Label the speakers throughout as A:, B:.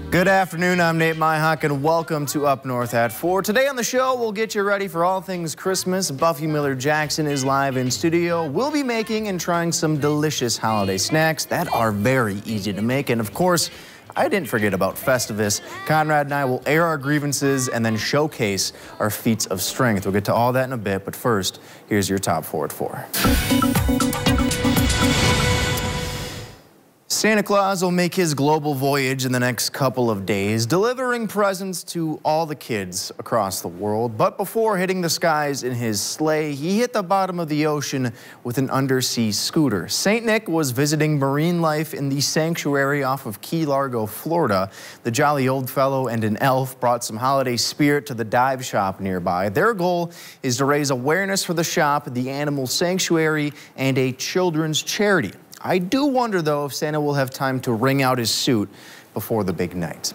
A: Good afternoon, I'm Nate Myhock, and welcome to Up North at 4. Today on the show, we'll get you ready for all things Christmas. Buffy Miller-Jackson is live in studio. We'll be making and trying some delicious holiday snacks that are very easy to make. And of course, I didn't forget about Festivus. Conrad and I will air our grievances and then showcase our feats of strength. We'll get to all that in a bit, but first, here's your top 4 at 4. Santa Claus will make his global voyage in the next couple of days, delivering presents to all the kids across the world. But before hitting the skies in his sleigh, he hit the bottom of the ocean with an undersea scooter. St. Nick was visiting marine life in the sanctuary off of Key Largo, Florida. The jolly old fellow and an elf brought some holiday spirit to the dive shop nearby. Their goal is to raise awareness for the shop, the animal sanctuary, and a children's charity. I do wonder, though, if Santa will have time to wring out his suit before the big night.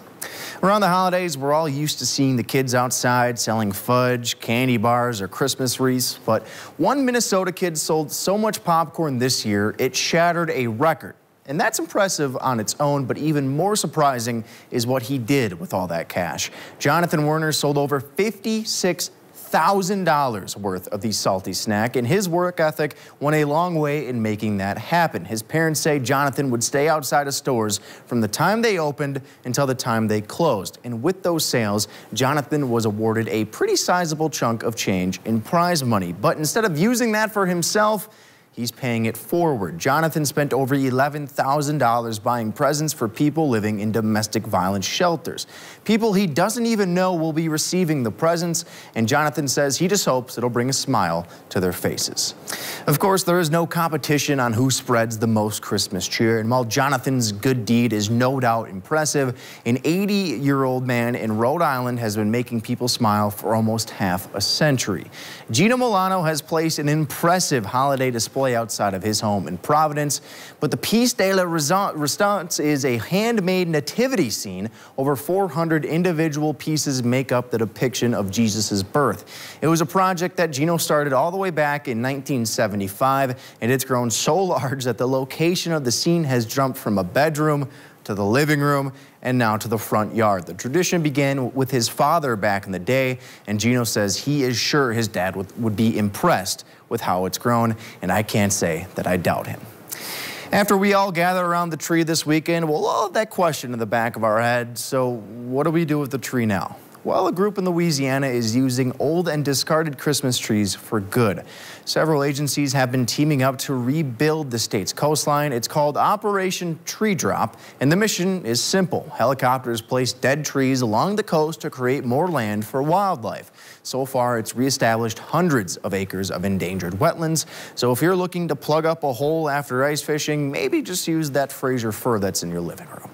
A: Around the holidays, we're all used to seeing the kids outside selling fudge, candy bars, or Christmas wreaths, but one Minnesota kid sold so much popcorn this year, it shattered a record. And that's impressive on its own, but even more surprising is what he did with all that cash. Jonathan Werner sold over $56,000 worth of the salty snack, and his work ethic went a long way in making that happen. His parents say Jonathan would stay outside of stores from the time they opened until the time they closed. And with those sales, Jonathan was awarded a pretty sizable chunk of change in prize money. But instead of using that for himself, he's paying it forward. Jonathan spent over $11,000 buying presents for people living in domestic violence shelters. People he doesn't even know will be receiving the presents, and Jonathan says he just hopes it'll bring a smile to their faces. Of course, there is no competition on who spreads the most Christmas cheer, and while Jonathan's good deed is no doubt impressive, an 80-year-old man in Rhode Island has been making people smile for almost half a century. Gino Milano has placed an impressive holiday display outside of his home in Providence, but the piece de la resistance is a handmade nativity scene. Over 400 individual pieces make up the depiction of Jesus' birth. It was a project that Gino started all the way back in 1975, and it's grown so large that the location of the scene has jumped from a bedroom to the living room, and now to the front yard. The tradition began with his father back in the day, and Gino says he is sure his dad would be impressed with how it's grown, and I can't say that I doubt him. After we all gather around the tree this weekend, we'll all have that question in the back of our head, so what do we do with the tree now? Well, a group in Louisiana is using old and discarded Christmas trees for good. Several agencies have been teaming up to rebuild the state's coastline. It's called Operation Tree Drop, and the mission is simple. Helicopters place dead trees along the coast to create more land for wildlife. So far, it's reestablished hundreds of acres of endangered wetlands. So if you're looking to plug up a hole after ice fishing, maybe just use that Fraser fir that's in your living room.